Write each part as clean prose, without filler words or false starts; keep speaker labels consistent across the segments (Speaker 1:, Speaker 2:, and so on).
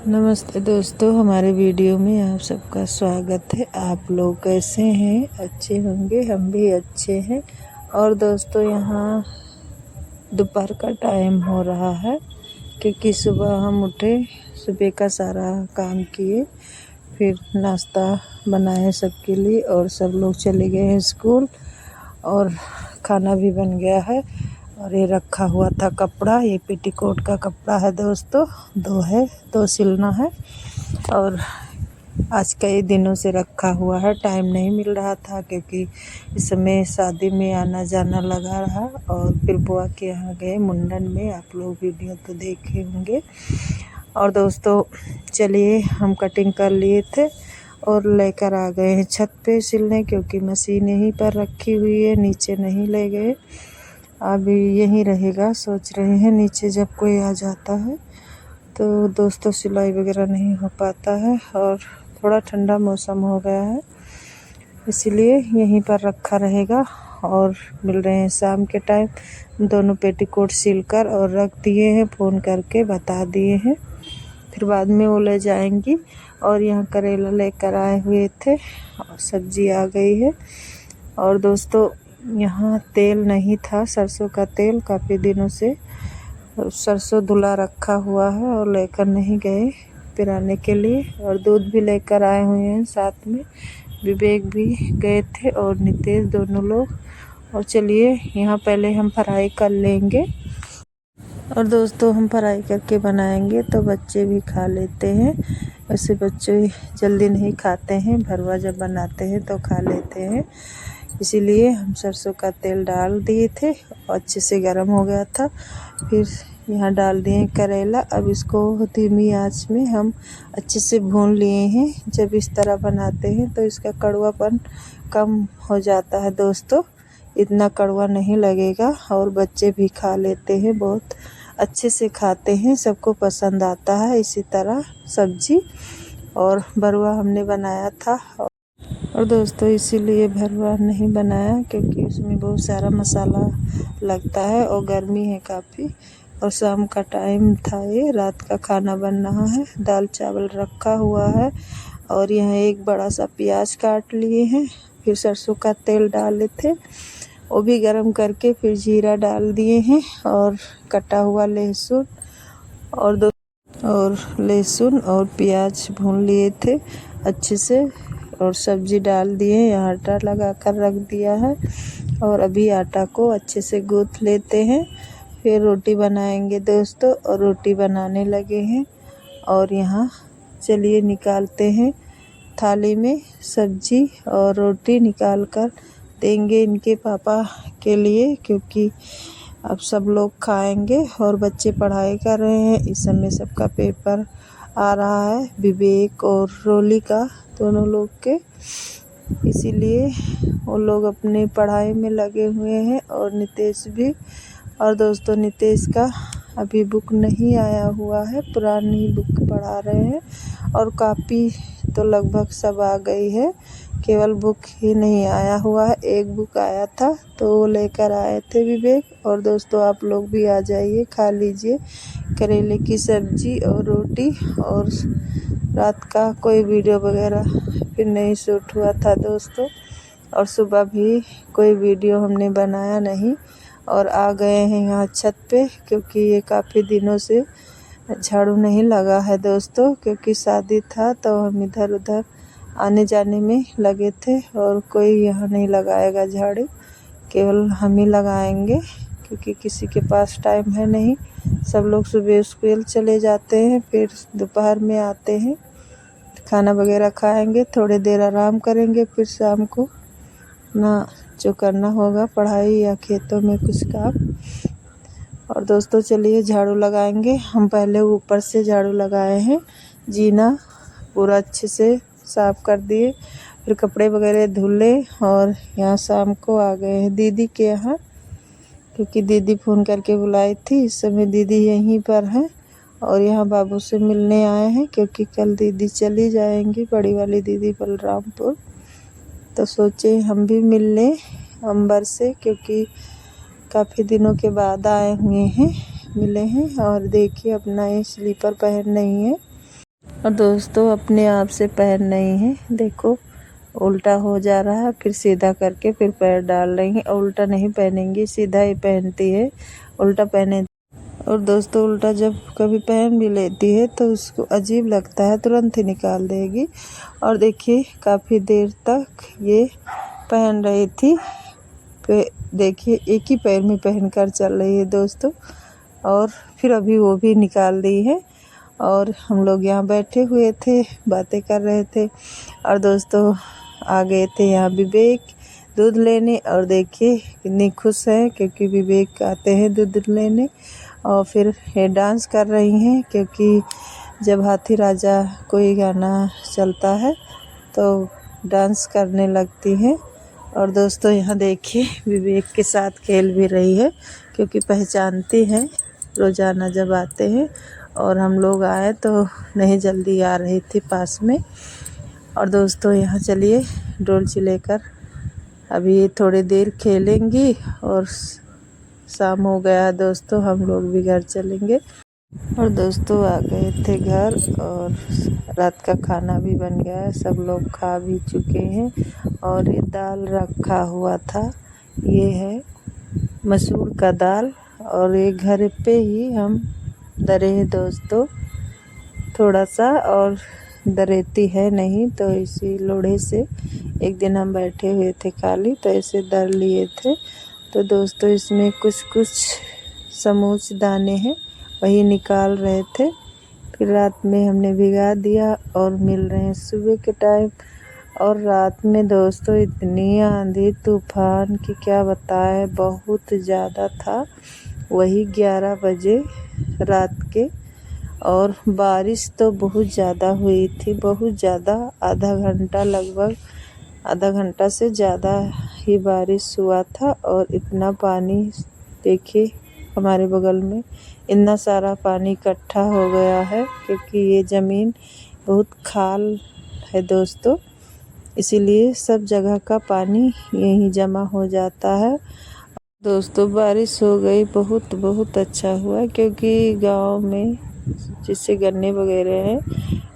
Speaker 1: नमस्ते दोस्तों, हमारे वीडियो में आप सबका स्वागत है। आप लोग कैसे हैं? अच्छे होंगे, हम भी अच्छे हैं। और दोस्तों, यहाँ दोपहर का टाइम हो रहा है क्योंकि सुबह हम उठे, सुबह का सारा काम किए, फिर नाश्ता बनाए सबके लिए और सब लोग चले गए हैं स्कूल और खाना भी बन गया है। और ये रखा हुआ था कपड़ा, ये पेटीकोट का कपड़ा है दोस्तों, दो सिलना है। और आज कई दिनों से रखा हुआ है, टाइम नहीं मिल रहा था क्योंकि इस समय शादी में आना जाना लगा रहा। और फिर बुआ के यहाँ गए मुंडन में, आप लोग वीडियो तो देखे होंगे। और दोस्तों चलिए, हम कटिंग कर लिए थे और लेकर आ गए हैं छत पे सिलने, क्योंकि मशीन यहीं पर रखी हुई है, नीचे नहीं ले गए। अभी यहीं रहेगा, सोच रहे हैं नीचे जब कोई आ जाता है तो दोस्तों सिलाई वगैरह नहीं हो पाता है। और थोड़ा ठंडा मौसम हो गया है, इसलिए यहीं पर रखा रहेगा। और मिल रहे हैं शाम के टाइम, दोनों पेटीकोट सिलकर और रख दिए हैं, फ़ोन करके बता दिए हैं, फिर बाद में वो ले जाएंगी। और यहाँ करेला लेकर आए हुए थे और सब्जी आ गई है। और दोस्तों यहाँ तेल नहीं था, सरसों का तेल, काफ़ी दिनों से सरसों धुला रखा हुआ है और लेकर नहीं गए पिराने के लिए। और दूध भी लेकर आए हुए हैं साथ में, विवेक भी गए थे और नितेश, दोनों लोग। और चलिए यहाँ पहले हम फ्राई कर लेंगे। और दोस्तों हम फ्राई करके बनाएंगे तो बच्चे भी खा लेते हैं। वैसे बच्चे जल्दी नहीं खाते हैं, भरवा जब बनाते हैं तो खा लेते हैं, इसीलिए हम सरसों का तेल डाल दिए थे और अच्छे से गर्म हो गया था। फिर यहाँ डाल दिए करेला। अब इसको धीमी आंच में हम अच्छे से भून लिए हैं। जब इस तरह बनाते हैं तो इसका कड़वापन कम हो जाता है दोस्तों, इतना कड़वा नहीं लगेगा और बच्चे भी खा लेते हैं, बहुत अच्छे से खाते हैं, सबको पसंद आता है इसी तरह सब्जी। और भरवा हमने बनाया था। और दोस्तों इसीलिए भरवा नहीं बनाया क्योंकि उसमें बहुत सारा मसाला लगता है और गर्मी है काफ़ी। और शाम का टाइम था, ये रात का खाना बन रहा है, दाल चावल रखा हुआ है। और यहाँ एक बड़ा सा प्याज काट लिए हैं, फिर सरसों का तेल डाले थे, वो भी गरम करके फिर जीरा डाल दिए हैं और कटा हुआ लहसुन और लहसुन और प्याज भून लिए थे अच्छे से और सब्जी डाल दिए। यहाँ आटा लगा कर रख दिया है और अभी आटा को अच्छे से गूँथ लेते हैं, फिर रोटी बनाएंगे दोस्तों। और रोटी बनाने लगे हैं। और यहाँ चलिए निकालते हैं थाली में, सब्जी और रोटी निकाल कर देंगे इनके पापा के लिए, क्योंकि अब सब लोग खाएंगे। और बच्चे पढ़ाई कर रहे हैं, इस समय सबका पेपर आ रहा है, विवेक और रोली का, दोनों लोग के, इसीलिए वो लोग अपने पढ़ाई में लगे हुए हैं और नितेश भी। और दोस्तों नितेश का अभी बुक नहीं आया हुआ है, पुरानी बुक पढ़ा रहे हैं। और कॉपी तो लगभग सब आ गई है, केवल बुक ही नहीं आया हुआ है। एक बुक आया था तो वो लेकर आए थे विवेक। और दोस्तों आप लोग भी आ जाइए, खा लीजिए करेले की सब्जी और रोटी। और रात का कोई वीडियो वगैरह फिर नहीं शूट हुआ था दोस्तों, और सुबह भी कोई वीडियो हमने बनाया नहीं। और आ गए हैं यहाँ छत पे क्योंकि ये काफ़ी दिनों से झाड़ू नहीं लगा है दोस्तों, क्योंकि शादी था तो हम इधर उधर आने जाने में लगे थे और कोई यहाँ नहीं लगाएगा झाड़ू, केवल हम ही लगाएंगे क्योंकि किसी के पास टाइम है नहीं। सब लोग सुबह स्कूल चले जाते हैं, फिर दोपहर में आते हैं, खाना वगैरह खाएंगे, थोड़ी देर आराम करेंगे, फिर शाम को ना जो करना होगा पढ़ाई या खेतों में कुछ काम। और दोस्तों चलिए झाड़ू लगाएंगे। हम पहले ऊपर से झाड़ू लगाए हैं, जीना पूरा अच्छे से साफ़ कर दिए, फिर कपड़े वगैरह धुले। और यहाँ शाम को आ गए हैं दीदी के यहाँ, क्योंकि दीदी फ़ोन करके बुलाई थी, इस समय दीदी यहीं पर है। और यहाँ बाबू से मिलने आए हैं क्योंकि कल दीदी चली जाएंगी, बड़ी वाली दीदी बलरामपुर, तो सोचे हम भी मिल लें अंबर से, क्योंकि काफ़ी दिनों के बाद आए हुए हैं, मिले हैं। और देखिए अपना ये स्लीपर पहन नहीं है, और दोस्तों अपने आप से पैर नहीं है, देखो उल्टा हो जा रहा है, फिर सीधा करके फिर पैर डाल रही है। उल्टा नहीं पहनेंगी, सीधा ही पहनती है, उल्टा पहने। और दोस्तों उल्टा जब कभी पहन भी लेती है तो उसको अजीब लगता है, तुरंत ही निकाल देगी। और देखिए काफ़ी देर तक ये पहन रही थी, देखिए एक ही पैर में पहनकर चल रही है दोस्तों। और फिर अभी वो भी निकाल दी है। और हम लोग यहाँ बैठे हुए थे, बातें कर रहे थे। और दोस्तों आ गए थे यहाँ विवेक दूध लेने, और देखिए कितनी खुश है क्योंकि विवेक आते हैं दूध लेने। और फिर ये डांस कर रही हैं, क्योंकि जब हाथी राजा कोई गाना चलता है तो डांस करने लगती हैं। और दोस्तों यहाँ देखिए विवेक के साथ खेल भी रही है, क्योंकि पहचानती हैं रोज़ाना जब आते हैं। और हम लोग आए तो नहीं जल्दी आ रही थी पास में। और दोस्तों यहाँ चलिए डोलची लेकर अभी थोड़ी देर खेलेंगी, और शाम हो गया दोस्तों, हम लोग भी घर चलेंगे। और दोस्तों आ गए थे घर, और रात का खाना भी बन गया है, सब लोग खा भी चुके हैं। और ये दाल रखा हुआ था, ये है मसूर का दाल। और ये घर पे ही हम दरे हैं दोस्तों, थोड़ा सा और दरेती है नहीं, तो इसी लोढ़े से एक दिन हम बैठे हुए थे खाली, तो ऐसे दर लिए थे। तो दोस्तों इसमें कुछ कुछ समूच दाने हैं, वही निकाल रहे थे। फिर रात में हमने भिगा दिया, और मिल रहे हैं सुबह के टाइम। और रात में दोस्तों इतनी आंधी तूफान की क्या बताएं, बहुत ज़्यादा था। वही 11 बजे रात के। और बारिश तो बहुत ज़्यादा हुई थी, बहुत ज़्यादा, आधा घंटा, लगभग आधा घंटा से ज़्यादा ही बारिश हुआ था। और इतना पानी देखिए हमारे बगल में इतना सारा पानी इकट्ठा हो गया है, क्योंकि ये ज़मीन बहुत खाल है दोस्तों, इसीलिए सब जगह का पानी यहीं जमा हो जाता है। दोस्तों बारिश हो गई, बहुत बहुत अच्छा हुआ, क्योंकि गांव में जिससे गन्ने वगैरह हैं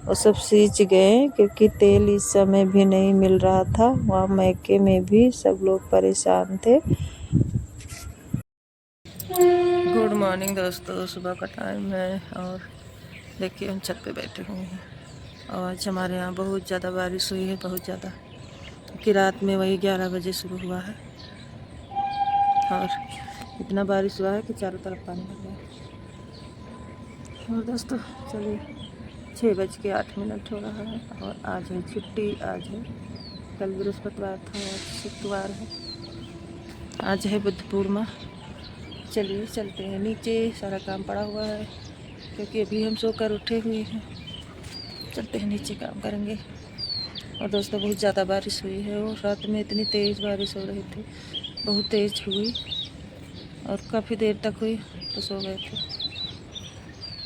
Speaker 1: वो सब सींच गए, क्योंकि तेल इस समय भी नहीं मिल रहा था। वहाँ मैके में भी सब लोग परेशान थे। गुड मॉर्निंग दोस्तों, सुबह का टाइम है, और देखिए हम छत पे बैठे हुए हैं। और आज हमारे यहाँ बहुत ज़्यादा बारिश हुई है, बहुत ज़्यादा, क्योंकि रात में वही 11 बजे शुरू हुआ है। और इतना बारिश हुआ है कि चारों तरफ पानी लग गया। और दोस्तों चलिए 6:08 हो रहा है, और आज है छुट्टी, आज है, कल बृहस्पतिवार था, आज शुक्रवार है, आज है बुद्ध पूर्णिमा। चलिए चलते हैं नीचे, सारा काम पड़ा हुआ है, क्योंकि अभी हम सोकर उठे हुए हैं। चलते हैं नीचे, काम करेंगे। और दोस्तों बहुत ज़्यादा बारिश हुई है, और रात में इतनी तेज़ बारिश हो रही थी, बहुत तेज़ हुई, और काफ़ी देर तक हुई, तो सो गए थे,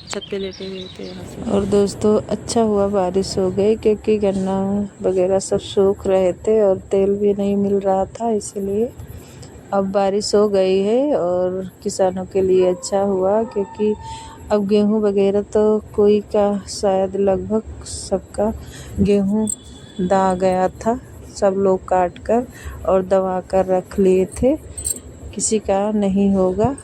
Speaker 1: छत पे लेटे हुए थे यहाँ से। और दोस्तों अच्छा हुआ बारिश हो गई, क्योंकि गन्ना वगैरह सब सूख रहे थे, और तेल भी नहीं मिल रहा था, इसीलिए अब बारिश हो गई है। और किसानों के लिए अच्छा हुआ, क्योंकि अब गेहूँ वगैरह तो कोई का शायद लगभग सबका गेहूँ दा गया था, सब लोग काट कर और दबा कर रख लिए थे, किसी का नहीं होगा।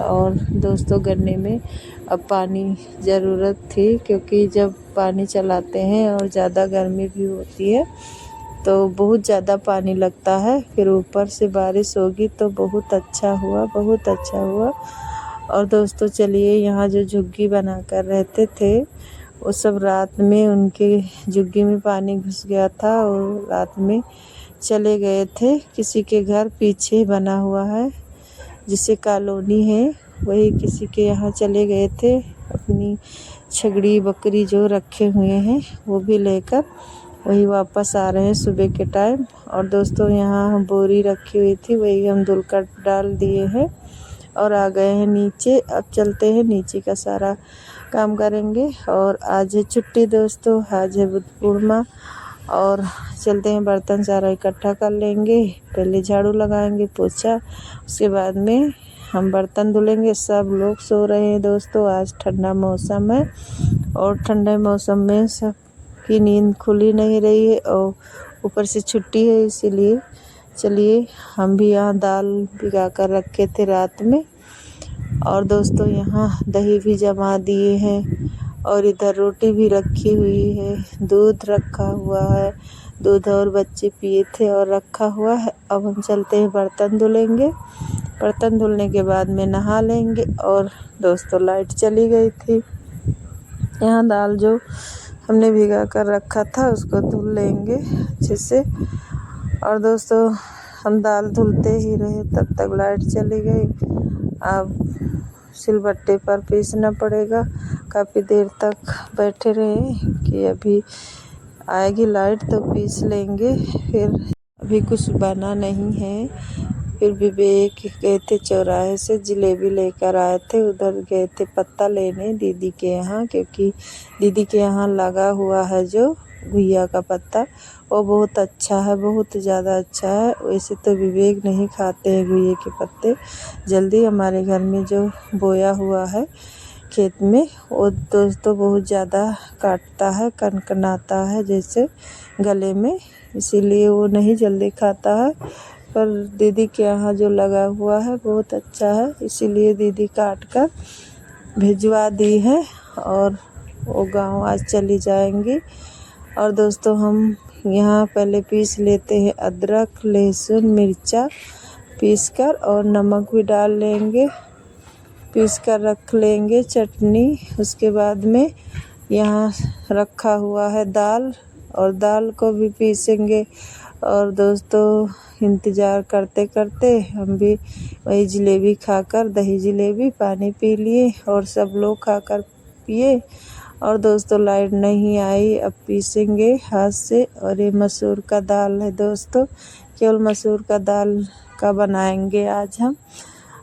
Speaker 1: और दोस्तों गन्ने में अब पानी ज़रूरत थी, क्योंकि जब पानी चलाते हैं और ज़्यादा गर्मी भी होती है तो बहुत ज़्यादा पानी लगता है, फिर ऊपर से बारिश होगी तो बहुत अच्छा हुआ, बहुत अच्छा हुआ। और दोस्तों चलिए यहाँ जो झुग्गी बना कर रहते थे, वो सब रात में उनके झुग्गी में पानी घुस गया था, और रात में चले गए थे किसी के घर, पीछे बना हुआ है जिसे कॉलोनी है, वही किसी के यहाँ चले गए थे, अपनी छगड़ी बकरी जो रखे हुए हैं वो भी लेकर वही वापस आ रहे हैं सुबह के टाइम। और दोस्तों यहाँ हम बोरी रखी हुई थी, वही हम धुल कर डाल दिए हैं, और आ गए हैं नीचे। अब चलते हैं नीचे का सारा काम करेंगे। और आज है छुट्टी दोस्तों, आज है बुद्ध पूर्णिमा, और चलते हैं बर्तन सारा इकट्ठा कर लेंगे, पहले झाड़ू लगाएंगे, पोछा, उसके बाद में हम बर्तन धुलेंगे। सब लोग सो रहे हैं दोस्तों, आज ठंडा मौसम है और ठंडे मौसम में सब की नींद खुली नहीं रही है और ऊपर से छुट्टी है, इसीलिए चलिए हम भी यहाँ दाल भिगा कर रखे थे रात में। और दोस्तों यहाँ दही भी जमा दिए हैं और इधर रोटी भी रखी हुई है, दूध रखा हुआ है, दूध और बच्चे पिए थे और रखा हुआ है। अब हम चलते हैं बर्तन धुलेंगे। बर्तन धुलने के बाद में नहा लेंगे। और दोस्तों लाइट चली गई थी। यहाँ दाल जो हमने भिगा कर रखा था उसको धुल लेंगे अच्छे से। और दोस्तों हम दाल धुलते ही रहे, तब तक लाइट चली गई। अब सिलबट्टे पर पीसना पड़ेगा। काफ़ी देर तक बैठे रहे कि अभी आएगी लाइट तो पीस लेंगे। फिर अभी कुछ बना नहीं है। फिर विवेक गए थे चौराहे से, जलेबी लेकर आए थे। उधर गए थे पत्ता लेने दीदी के यहाँ, क्योंकि दीदी के यहाँ लगा हुआ है जो घुइया का पत्ता, वो बहुत अच्छा है, बहुत ज़्यादा अच्छा है। वैसे तो विवेक नहीं खाते हैं घुइये के पत्ते। जल्दी हमारे घर में जो बोया हुआ है खेत में, वो दोस्तों बहुत ज़्यादा काटता है, कनकनाता है जैसे गले में, इसीलिए वो नहीं जल्दी खाता है। पर दीदी के यहाँ जो लगा हुआ है बहुत अच्छा है, इसीलिए दीदी काट कर भिजवा दी है और वो गांव आज चली जाएंगी। और दोस्तों हम यहाँ पहले पीस लेते हैं अदरक, लहसुन, मिर्चा पीस कर और नमक भी डाल लेंगे, पीस कर रख लेंगे चटनी। उसके बाद में यहाँ रखा हुआ है दाल, और दाल को भी पीसेंगे। और दोस्तों इंतज़ार करते करते हम भी वही जलेबी खाकर, दही जलेबी, पानी पी लिए और सब लोग खाकर पिए। और दोस्तों लाइट नहीं आई, अब पीसेंगे हाथ से। और ये मसूर का दाल है दोस्तों, केवल मसूर का दाल का बनाएंगे आज हम।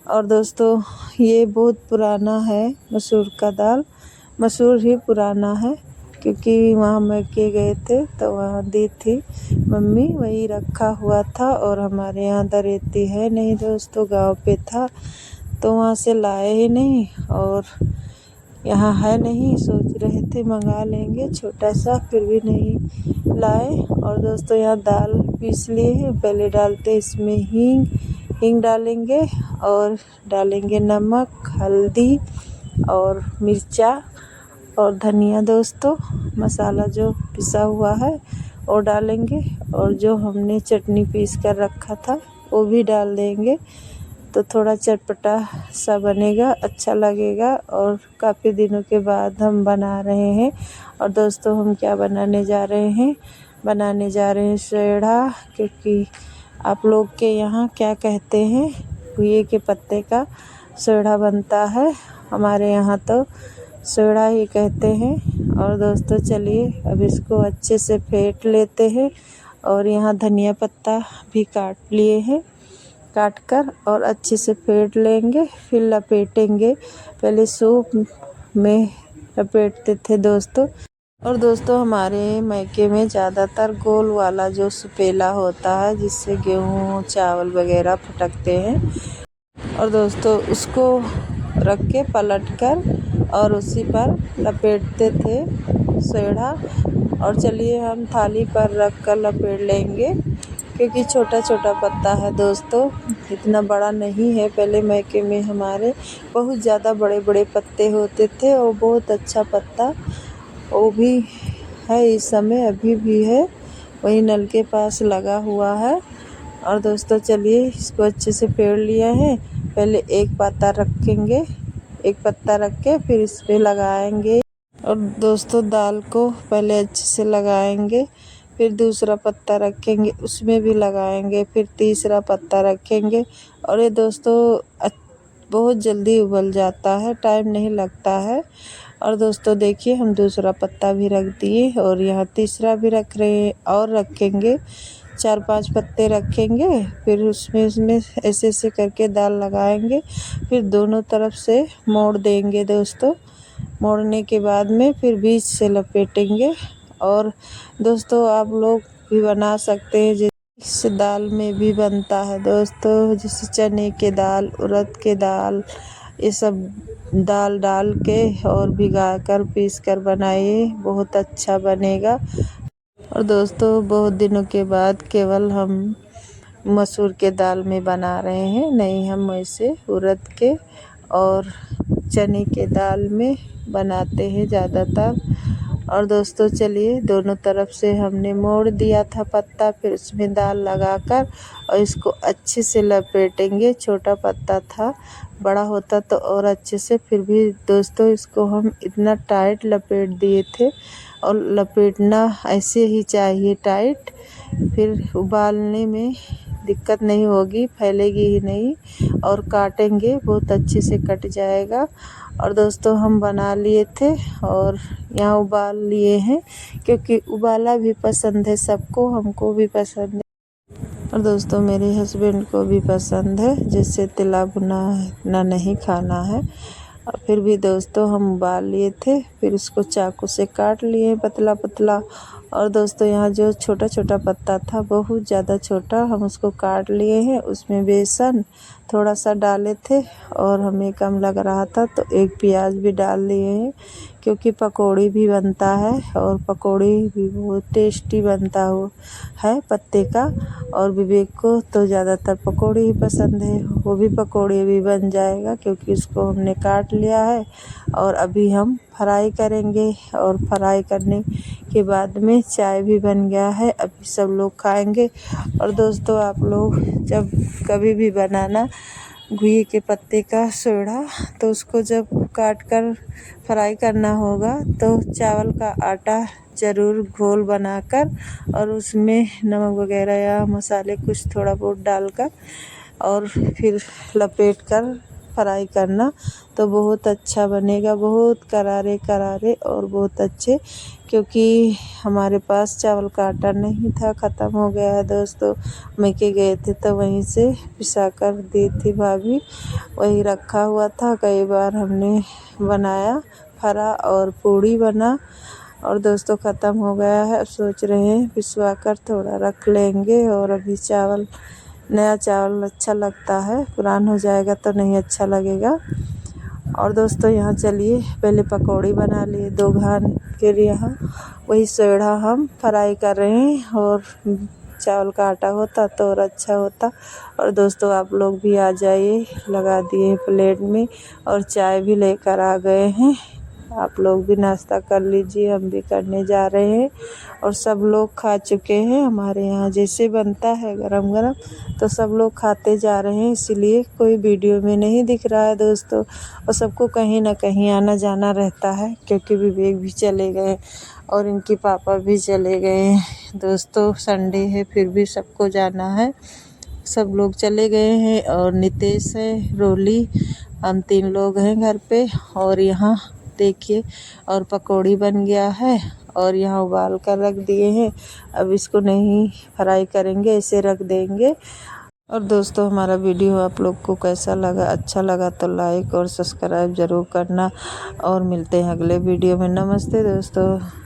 Speaker 1: और दोस्तों ये बहुत पुराना है मसूर का दाल, मसूर ही पुराना है, क्योंकि वहाँ मैके गए थे तो वहाँ दी थी मम्मी, वही रखा हुआ था। और हमारे यहाँ दरेती है नहीं दोस्तों, गांव पे था तो वहाँ से लाए ही नहीं, और यहाँ है नहीं। सोच रहे थे मंगा लेंगे छोटा सा, फिर भी नहीं लाए। और दोस्तों यहाँ दाल पीस लिए हैं। पहले डालते इसमें हींग डालेंगे और डालेंगे नमक, हल्दी और मिर्चा और धनिया। दोस्तों मसाला जो पिसा हुआ है वो डालेंगे, और जो हमने चटनी पीस कर रखा था वो भी डाल देंगे, तो थोड़ा चटपटा सा बनेगा, अच्छा लगेगा। और काफ़ी दिनों के बाद हम बना रहे हैं। और दोस्तों हम क्या बनाने जा रहे हैं, बनाने जा रहे हैं सेवड़ा, क्योंकि आप लोग के यहाँ क्या कहते हैं, घुइये के पत्ते का सेवड़ा बनता है, हमारे यहाँ तो सेवड़ा ही कहते हैं। और दोस्तों चलिए अब इसको अच्छे से फेंट लेते हैं। और यहाँ धनिया पत्ता भी काट लिए हैं, काट कर और अच्छे से फेंट लेंगे, फिर लपेटेंगे। पहले सूप में लपेटते थे दोस्तों। और दोस्तों हमारे मैके में ज़्यादातर गोल वाला जो सुपेला होता है, जिससे गेहूँ चावल वगैरह फटकते हैं, और दोस्तों उसको रख के पलट कर और उसी पर लपेटते थे सेवड़ा। और चलिए हम थाली पर रख कर लपेट लेंगे, क्योंकि छोटा छोटा पत्ता है दोस्तों, इतना बड़ा नहीं है। पहले मैके में हमारे बहुत ज़्यादा बड़े बड़े पत्ते होते थे, और बहुत अच्छा पत्ता वो भी है इस समय, अभी भी है, वही नल के पास लगा हुआ है। और दोस्तों चलिए इसको अच्छे से फेंट लिया है। पहले एक पत्ता रखेंगे, एक पत्ता रख के फिर इस पे लगाएंगे। और दोस्तों दाल को पहले अच्छे से लगाएंगे, फिर दूसरा पत्ता रखेंगे, उसमें भी लगाएंगे, फिर तीसरा पत्ता रखेंगे। और ये दोस्तों बहुत जल्दी उबल जाता है, टाइम नहीं लगता है। और दोस्तों देखिए हम दूसरा पत्ता भी रख दिए, और यहाँ तीसरा भी रख रहे हैं, और रखेंगे 4-5 पत्ते रखेंगे। फिर उसमें ऐसे ऐसे करके दाल लगाएंगे, फिर दोनों तरफ से मोड़ देंगे दोस्तों। मोड़ने के बाद में फिर बीच से लपेटेंगे। और दोस्तों आप लोग भी बना सकते हैं, इस दाल में भी बनता है दोस्तों, जैसे चने के दाल, उड़द के दाल, ये सब दाल डाल के और भिगा कर पीस कर बनाइए, बहुत अच्छा बनेगा। और दोस्तों बहुत दिनों के बाद केवल हम मसूर के दाल में बना रहे हैं, नहीं हम ऐसे उड़द के और चने के दाल में बनाते हैं ज़्यादातर। और दोस्तों चलिए, दोनों तरफ से हमने मोड़ दिया था पत्ता, फिर उसमें दाल लगाकर और इसको अच्छे से लपेटेंगे। छोटा पत्ता था, बड़ा होता तो और अच्छे से, फिर भी दोस्तों इसको हम इतना टाइट लपेट दिए थे, और लपेटना ऐसे ही चाहिए टाइट, फिर उबालने में दिक्कत नहीं होगी, फैलेगी ही नहीं और काटेंगे बहुत अच्छे से कट जाएगा। और दोस्तों हम बना लिए थे और यहाँ उबाल लिए हैं, क्योंकि उबाला भी पसंद है सबको, हमको भी पसंद है और दोस्तों मेरे हस्बैंड को भी पसंद है, जिससे तला भुना इतना नहीं खाना है। और फिर भी दोस्तों हम उबाल लिए थे, फिर उसको चाकू से काट लिए पतला पतला। और दोस्तों यहाँ जो छोटा छोटा पत्ता था, बहुत ज़्यादा छोटा, हम उसको काट लिए हैं। उसमें बेसन थोड़ा सा डाले थे और हमें कम लग रहा था तो एक प्याज भी डाल लिए हैं, क्योंकि पकौड़ी भी बनता है और पकौड़ी भी बहुत टेस्टी बनता है पत्ते का। और विवेक को तो ज़्यादातर पकौड़ी ही पसंद है, वो भी पकौड़ी भी बन जाएगा, क्योंकि उसको हमने काट लिया है। और अभी हम फ्राई करेंगे, और फ्राई करने के बाद में चाय भी बन गया है, अभी सब लोग खाएंगे। और दोस्तों आप लोग जब कभी भी बनाना घुई के पत्ते का सोढ़ा, तो उसको जब काट कर फ्राई करना होगा तो चावल का आटा ज़रूर घोल बनाकर और उसमें नमक वगैरह या मसाले कुछ थोड़ा बहुत डालकर और फिर लपेट कर फ्राई करना, तो बहुत अच्छा बनेगा, बहुत करारे करारे और बहुत अच्छे। क्योंकि हमारे पास चावल का आटा नहीं था, ख़त्म हो गया है दोस्तों, मैके गए थे तो वहीं से पिसा कर दी थी भाभी, वही रखा हुआ था। कई बार हमने बनाया, फरा और पूड़ी बना, और दोस्तों ख़त्म हो गया है। अब सोच रहे हैं पिसवा कर थोड़ा रख लेंगे। और अभी चावल, नया चावल अच्छा लगता है, पुराना हो जाएगा तो नहीं अच्छा लगेगा। और दोस्तों यहाँ चलिए पहले पकौड़ी बना लिए 2 घान, फिर यहाँ वही सोढ़ा हम फ्राई कर रहे हैं। और चावल का आटा होता तो और अच्छा होता। और दोस्तों आप लोग भी आ जाइए, लगा दिए प्लेट में और चाय भी लेकर आ गए हैं। आप लोग भी नाश्ता कर लीजिए, हम भी करने जा रहे हैं। और सब लोग खा चुके हैं, हमारे यहाँ जैसे बनता है गरम गरम तो सब लोग खाते जा रहे हैं, इसीलिए कोई वीडियो में नहीं दिख रहा है दोस्तों। और सबको कहीं ना कहीं आना जाना रहता है, क्योंकि विवेक भी चले गए और इनके पापा भी चले गए दोस्तों, संडे है फिर भी सबको जाना है, सब लोग चले गए हैं। और नितेश है, रोली, हम 3 लोग हैं घर पे। और यहाँ देखिए, और पकौड़ी बन गया है और यहाँ उबाल कर रख दिए हैं, अब इसको नहीं फ्राई करेंगे, ऐसे रख देंगे। और दोस्तों हमारा वीडियो आप लोग को कैसा लगा, अच्छा लगा तो लाइक और सब्सक्राइब ज़रूर करना, और मिलते हैं अगले वीडियो में। नमस्ते दोस्तों।